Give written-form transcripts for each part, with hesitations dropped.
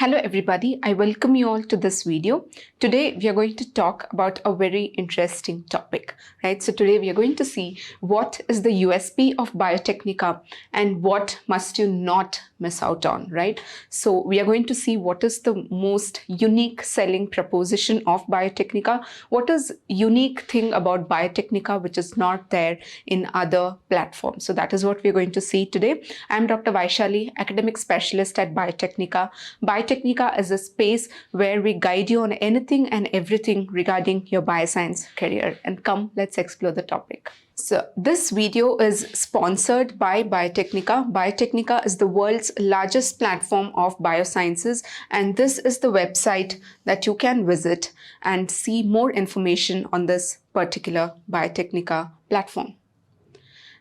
Hello everybody, I welcome you all to this video. Today we are going to talk about a very interesting topic, right? So today we are going to see what is the USP of Biotecnika and what must you not miss out on, right? So we are going to see what is the most unique selling proposition of Biotecnika, what is unique thing about Biotecnika which is not there in other platforms. So that is what we are going to see today. I am Dr. Vaishali, academic specialist at Biotecnika. Biotecnika is a space where we guide you on anything and everything regarding your bioscience career. And come, let's explore the topic. So this video is sponsored by Biotecnika. Biotecnika is the world's largest platform of biosciences, and this is the website that you can visit and see more information on this particular Biotecnika platform.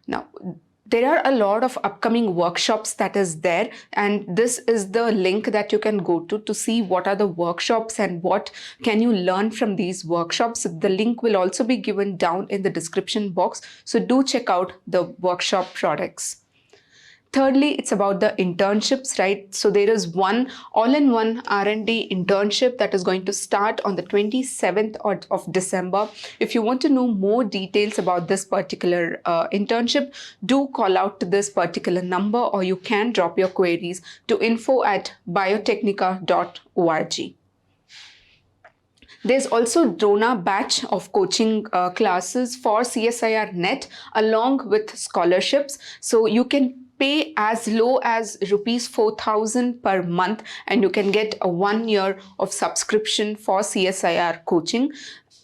Now, there are a lot of upcoming workshops that is there, and this is the link that you can go to see what are the workshops and what can you learn from these workshops. The link will also be given down in the description box, so do check out the workshop products. Thirdly, it's about the internships, right? So there is one all-in-one R&D internship that is going to start on the 27th of December. If you want to know more details about this particular internship, do call out to this particular number, or you can drop your queries to info@biotecnika.org. There's also Drona batch of coaching classes for CSIR net along with scholarships. So you can pay as low as rupees 4,000 per month and you can get a 1 year of subscription for CSIR coaching.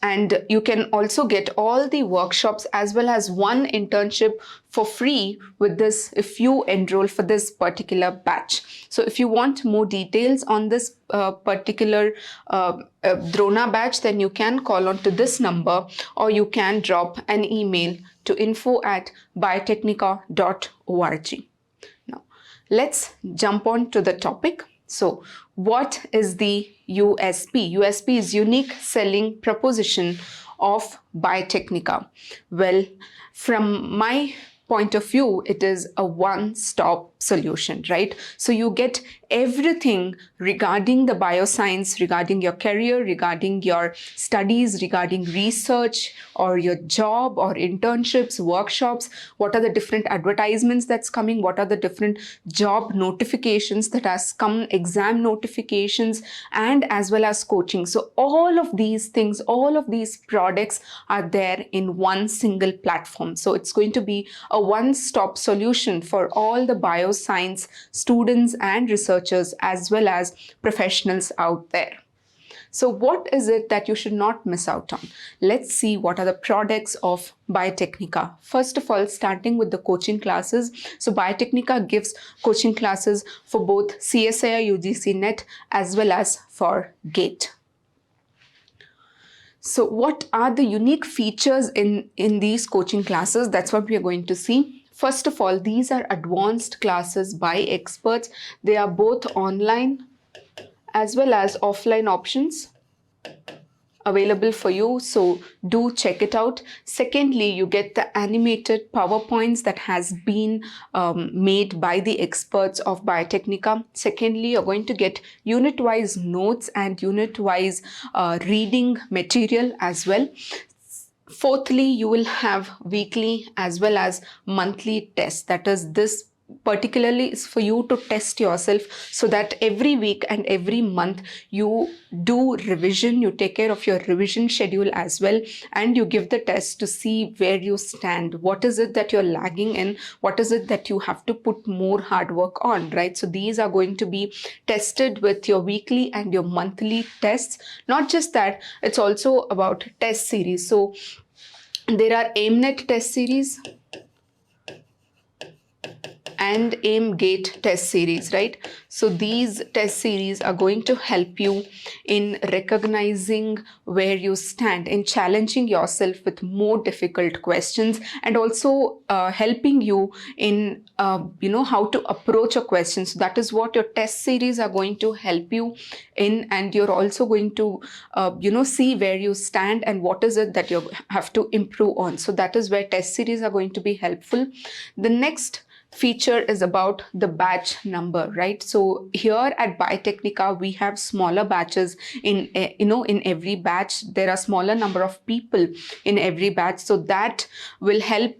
And you can also get all the workshops as well as one internship for free with this if you enroll for this particular batch. So if you want more details on this particular Drona batch, then you can call on to this number, or you can drop an email to info@biotecnika.org. Now, let's jump on to the topic. So what is the USP? USP is unique selling proposition of Biotecnika. Well, from my point of view, it is a one-stop solution, right? So you get everything regarding the bioscience, regarding your career, regarding your studies, regarding research or your job or internships, workshops, what are the different advertisements that's coming, what are the different job notifications that has come, exam notifications, and as well as coaching. So all of these things, all of these products are there in one single platform. So it's going to be a one-stop solution for all the bioscience students and researchers as well as professionals out there. So what is it that you should not miss out on? Let's see what are the products of Biotecnika. First of all, starting with the coaching classes. So Biotecnika gives coaching classes for both CSIR UGC NET as well as for GATE. So what are the unique features in these coaching classes? That's what we are going to see. First of all, these are advanced classes by experts. They are both online as well as offline options available for you, so do check it out. Secondly, you get the animated PowerPoints that has been made by the experts of Biotecnika. Secondly, you're going to get unit-wise notes and unit-wise reading material as well. Fourthly, you will have weekly as well as monthly tests. That is, this particularly is for you to test yourself, so that every week and every month you do revision, you take care of your revision schedule as well, and you give the test to see where you stand, what is it that you're lagging in, what is it that you have to put more hard work on, right? So these are going to be tested with your weekly and your monthly tests. Not just that, it's also about test series. So there are AIMNet test series and AIM-GATE test series, right? So these test series are going to help you in recognizing where you stand, in challenging yourself with more difficult questions, and also helping you in how to approach a question. So that is what your test series are going to help you in, and you're also going to see where you stand and what is it that you have to improve on. So that is where test series are going to be helpful. The next feature is about the batch number, right? So here at Biotecnika, we have smaller batches in in every batch. There are smaller number of people in every batch, so that will help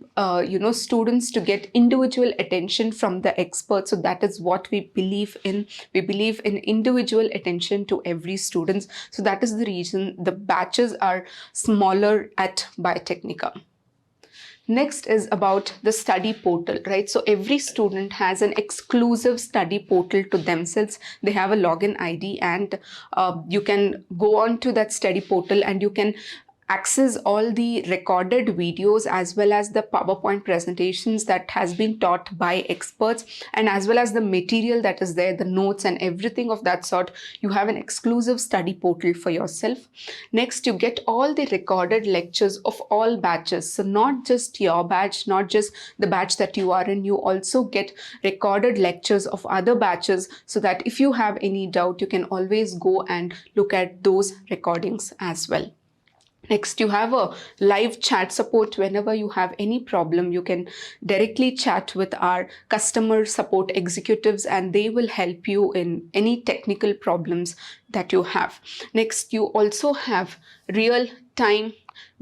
students to get individual attention from the experts. So that is what we believe in. We believe in individual attention to every student. So that is the reason the batches are smaller at Biotecnika. Next is about the study portal, right? So every student has an exclusive study portal to themselves. They have a login ID, and you can go on to that study portal and you can access all the recorded videos as well as the PowerPoint presentations that has been taught by experts, and as well as the material that is there, the notes and everything of that sort. You have an exclusive study portal for yourself. Next, you get all the recorded lectures of all batches. So not just your batch, not just the batch that you are in, you also get recorded lectures of other batches, so that if you have any doubt, you can always go and look at those recordings as well. Next, you have a live chat support. Whenever you have any problem, you can directly chat with our customer support executives and they will help you in any technical problems that you have. Next, you also have real-time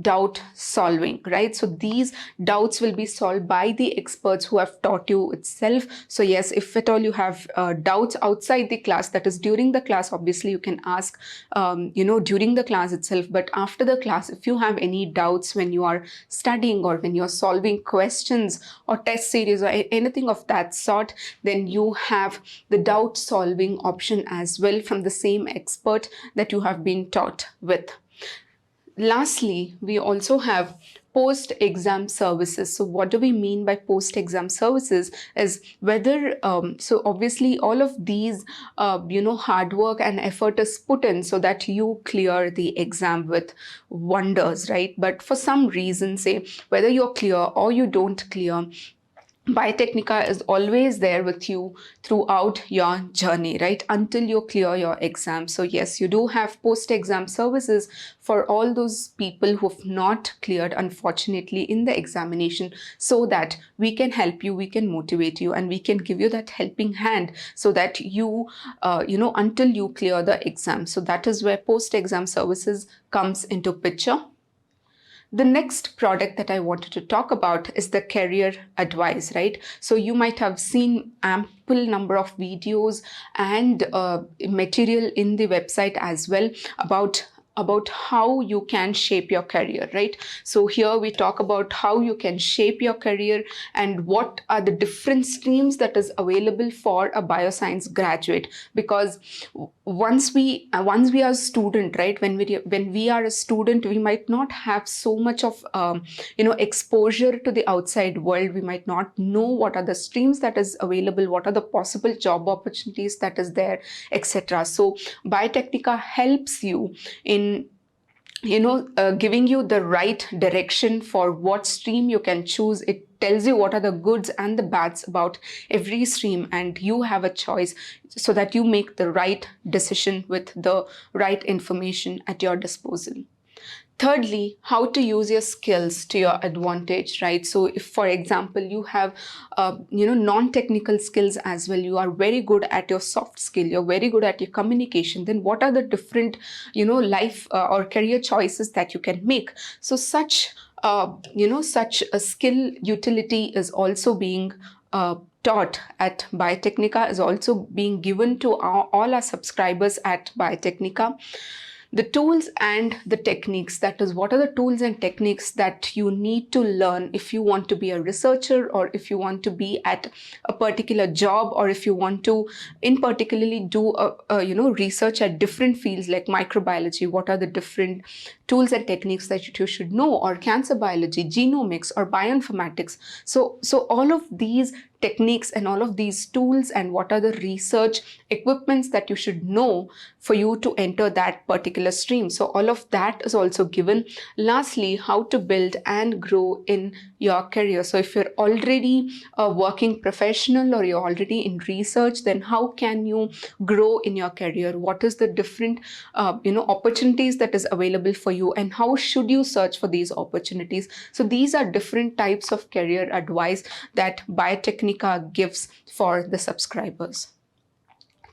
doubt solving, right? So these doubts will be solved by the experts who have taught you itself. So yes, if at all you have doubts outside the class, that is during the class, obviously you can ask during the class itself. But after the class, if you have any doubts when you are studying or when you're solving questions or test series or anything of that sort, then you have the doubt solving option as well from the same expert that you have been taught with. Lastly, we also have post-exam services. So what do we mean by post-exam services is whether, so obviously all of these, hard work and effort is put in so that you clear the exam with wonders, right? But for some reason, say whether you're clear or you don't clear, Biotecnika is always there with you throughout your journey, right? Until you clear your exam. So yes, you do have post-exam services for all those people who have not cleared, unfortunately, in the examination, so that we can help you, we can motivate you, and we can give you that helping hand so that you, until you clear the exam. So that is where post-exam services comes into picture. The next product that I wanted to talk about is the career advice, right? So you might have seen ample number of videos and material in the website as well about how you can shape your career, right? So here we talk about how you can shape your career and what are the different streams that is available for a bioscience graduate. Because once we are a student, right, when we are a student, we might not have so much of exposure to the outside world. We might not know what are the streams that is available, what are the possible job opportunities that is there, etc. So Biotecnika helps you in giving you the right direction for what stream you can choose. It tells you what are the goods and the bads about every stream, and you have a choice so that you make the right decision with the right information at your disposal. Thirdly, how to use your skills to your advantage, right? So if, for example, you have, non-technical skills as well, you are very good at your soft skill, you're very good at your communication, then what are the different, life or career choices that you can make? So such a skill utility is also being taught at Biotecnika, is also being given to all our subscribers at Biotecnika. The tools and the techniques, that is, what are the tools and techniques that you need to learn if you want to be a researcher, or if you want to be at a particular job, or if you want to in particularly do research at different fields like microbiology. What are the different tools and techniques that you should know, or cancer biology, genomics, or bioinformatics? So all of these techniques and all of these tools, and what are the research equipments that you should know for you to enter that particular stream. So all of that is also given. Lastly, how to build and grow in your career. So if you're already a working professional or you're already in research, then how can you grow in your career? What is the different opportunities that is available for you, and how should you search for these opportunities? So these are different types of career advice that Biotecnika gives for the subscribers.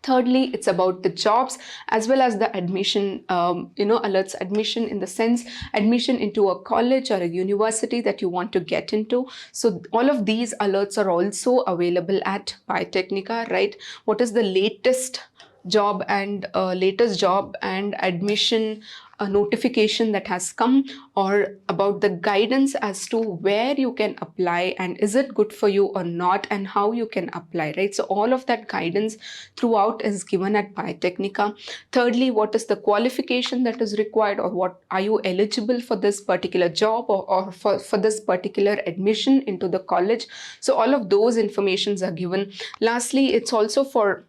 Thirdly, it's about the jobs as well as the admission, alerts, admission in the sense admission into a college or a university that you want to get into. So all of these alerts are also available at Biotecnika, right? What is the latest job and admission notification that has come, or about the guidance as to where you can apply and is it good for you or not, and how you can apply, right? So all of that guidance throughout is given at Biotecnika. Thirdly, what is the qualification that is required, or what are you eligible for this particular job, or for this particular admission into the college? So all of those informations are given. Lastly, it's also for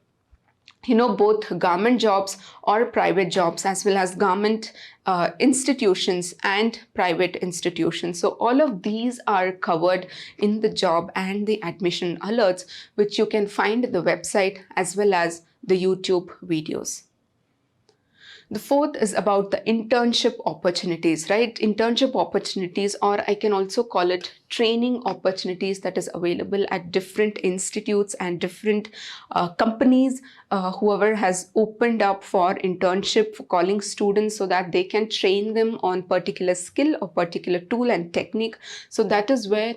both government jobs or private jobs, as well as government institutions and private institutions. So all of these are covered in the job and the admission alerts, which you can find the website as well as the YouTube videos. The fourth is about the internship opportunities, right? Internship opportunities, or I can also call it training opportunities, that is available at different institutes and different companies. Whoever has opened up for internship, for calling students so that they can train them on particular skill or particular tool and technique. So that is where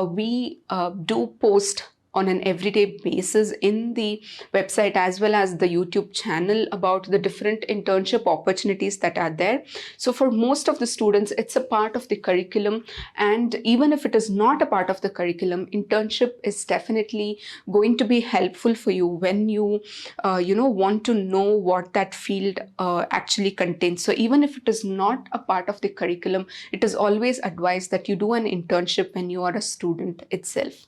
we do post on an everyday basis in the website as well as the YouTube channel about the different internship opportunities that are there. So for most of the students, it's a part of the curriculum, and even if it is not a part of the curriculum, internship is definitely going to be helpful for you when you want to know what that field actually contains. So even if it is not a part of the curriculum, it is always advised that you do an internship when you are a student itself.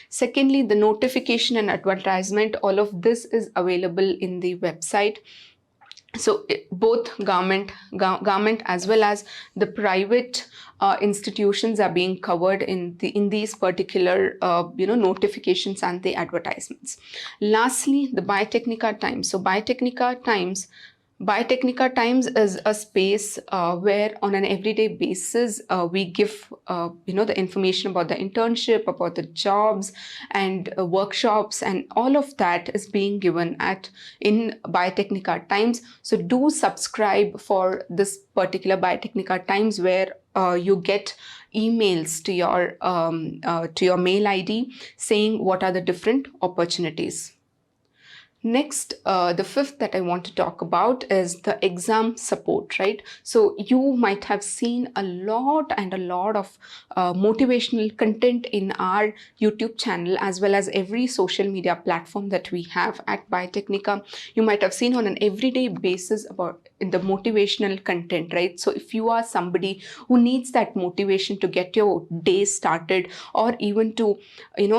Secondly, the notification and advertisement, all of this is available in the website. So both government as well as the private institutions are being covered in these particular notifications and the advertisements. Lastly, the Biotecnika Times. So Biotecnika Times is a space where on an everyday basis we give the information about the internship, about the jobs and workshops, and all of that is being given in Biotecnika Times. So do subscribe for this particular Biotecnika Times, where you get emails to your mail ID saying what are the different opportunities. Next, the fifth that I want to talk about is the exam support, right? So you might have seen a lot of motivational content in our YouTube channel as well as every social media platform that we have at Biotecnika. You might have seen on an everyday basis about the motivational content, right? So if you are somebody who needs that motivation to get your day started, or even to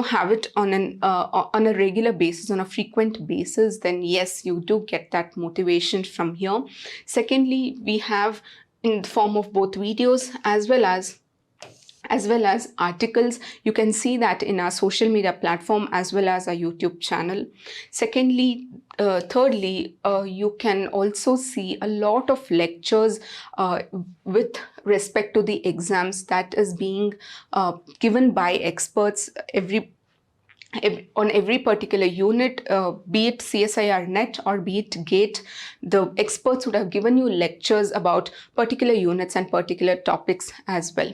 have it on a regular basis, on a frequent basis, then yes, you do get that motivation from here. Secondly, we have in the form of both videos as well as articles. You can see that in our social media platform as well as our YouTube channel. Secondly, thirdly, you can also see a lot of lectures with respect to the exams that is being given by experts on every particular unit, be it CSIR net or be it GATE. The experts would have given you lectures about particular units and particular topics as well.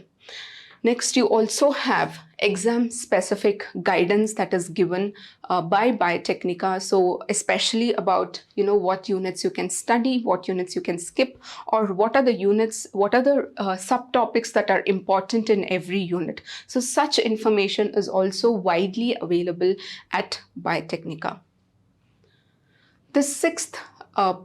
Next, you also have exam-specific guidance that is given by Biotecnika. So especially about, what units you can study, what units you can skip, or what are the units, what are the subtopics that are important in every unit. So such information is also widely available at Biotecnika. The sixth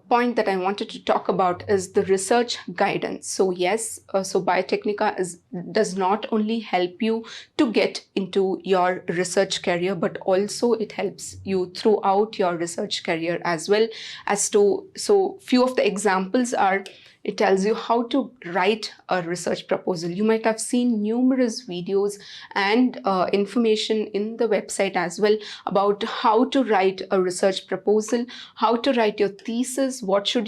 point that I wanted to talk about is the research guidance. So yes, so Biotecnika does not only help you to get into your research career, but also it helps you throughout your research career as well. So few of the examples are It tells you how to write a research proposal. You might have seen numerous videos and information in the website as well about how to write a research proposal, how to write your thesis, what are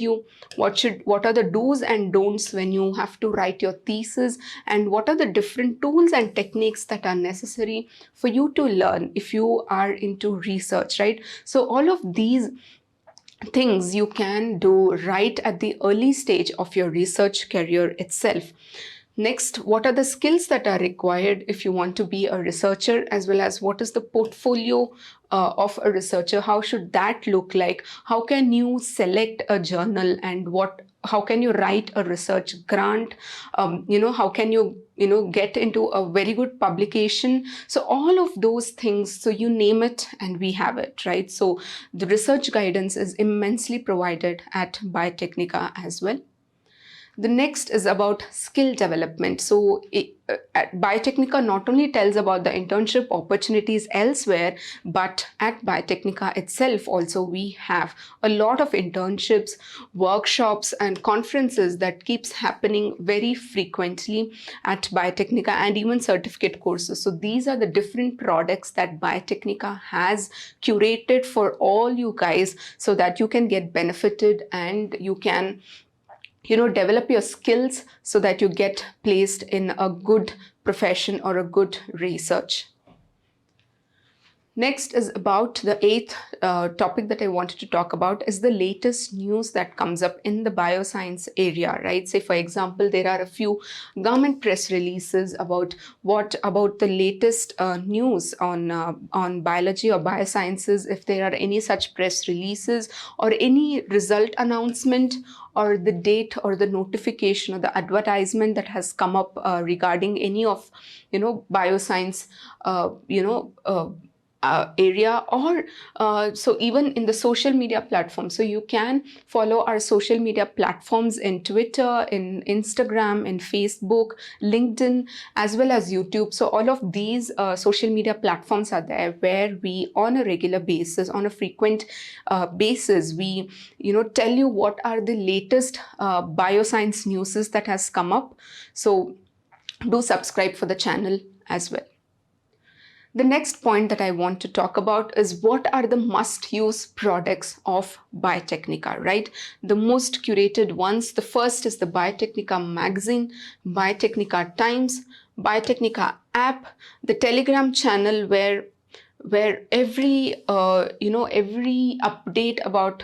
the do's and don'ts when you have to write your thesis, and what are the different tools and techniques that are necessary for you to learn if you are into research, right? So all of these things you can do right at the early stage of your research career itself. Next, what are the skills that are required if you want to be a researcher, as well as what is the portfolio of a researcher? How should that look like? How can you select a journal, and how can you write a research grant? How can you get into a very good publication? So all of those things, so you name it and we have it, right? So the research guidance is immensely provided at Biotecnika as well. The next is about skill development. So Biotecnika not only tells about the internship opportunities elsewhere, but at Biotecnika itself also we have a lot of internships, workshops and conferences that keeps happening very frequently at Biotecnika, and even certificate courses. So these are the different products that Biotecnika has curated for all you guys, so that you can get benefited and you can develop your skills so that you get placed in a good profession or a good research. Next is about the eighth topic that I wanted to talk about is the latest news that comes up in the bioscience area, right? Say, for example, there are a few government press releases about the latest news on biology or biosciences. If there are any such press releases or any result announcement or the date or the notification or the advertisement that has come up regarding any of bioscience area, or so even in the social media platforms. So you can follow our social media platforms in Twitter, in Instagram, in Facebook, LinkedIn, as well as YouTube. So all of these social media platforms are there where we on a regular basis, on a frequent basis, we tell you what are the latest bioscience news that has come up. So do subscribe for the channel as well. The next point that I want to talk about is what are the must-use products of Biotecnika, right? The most curated ones. The first is the Biotecnika magazine, Biotecnika Times, Biotecnika app, the Telegram channel where every every update about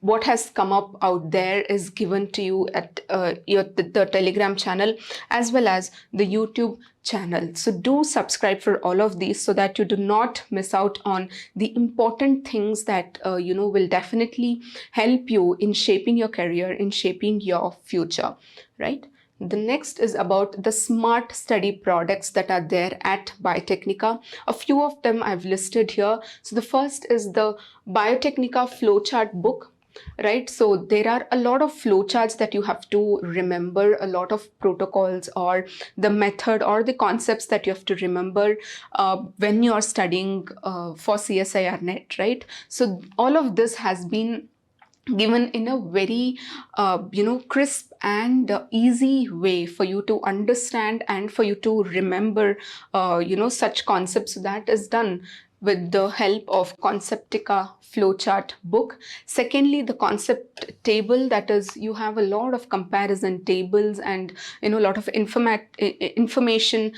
what has come up out there is given to you at the Telegram channel, as well as the YouTube channel. So do subscribe for all of these so that you do not miss out on the important things that will definitely help you in shaping your career, in shaping your future, right? The next is about the smart study products that are there at Biotecnika. A few of them I've listed here. So the first is the Biotecnika flowchart book, right? So there are a lot of flowcharts that you have to remember, a lot of protocols or the method or the concepts that you have to remember when you're studying for CSIR net, right? So all of this has been given in a very crisp and easy way for you to understand and for you to remember such concepts. So that is done with the help of Conceptica flowchart book. Secondly, the concept table, that is, you have a lot of comparison tables and a lot of information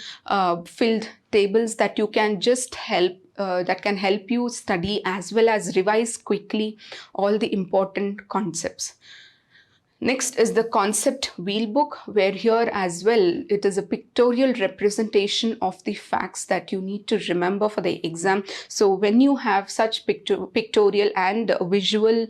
filled tables that you can just that can help you study as well as revise quickly all the important concepts. Next is the concept wheel book, where here as well it is a pictorial representation of the facts that you need to remember for the exam. So when you have such pictorial and visual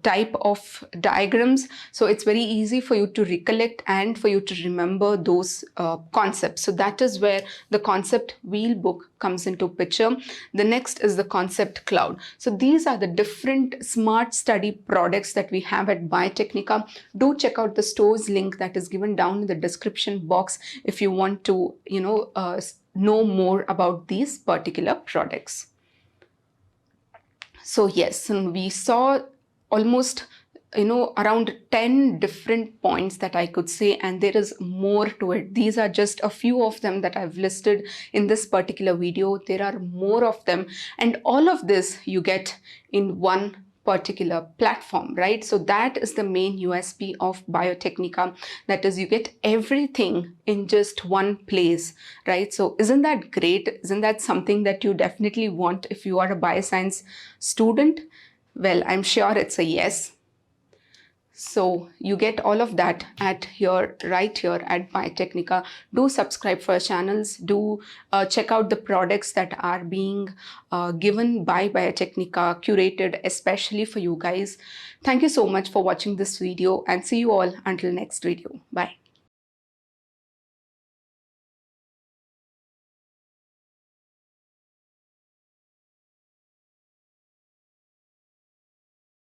type of diagrams, so it's very easy for you to recollect and for you to remember those concepts. So that is where the concept wheel book comes into picture. The next is the concept cloud. So these are the different smart study products that we have at Biotecnika. Do check out the stores link that is given down in the description box if you want to know more about these particular products. So yes, we saw almost around 10 different points that I could say, and there is more to it. These are just a few of them that I've listed in this particular video. There are more of them, and all of this you get in one particular platform, right? So that is the main USP of Biotecnika, that is, you get everything in just one place, right? So isn't that great? Isn't that something that you definitely want if you are a bioscience student? Well, I'm sure it's a yes. So you get all of that at here, right here at Biotecnika. Do subscribe for our channels. Do check out the products that are being given by Biotecnika, curated especially for you guys. Thank you so much for watching this video, and see you all until next video. Bye.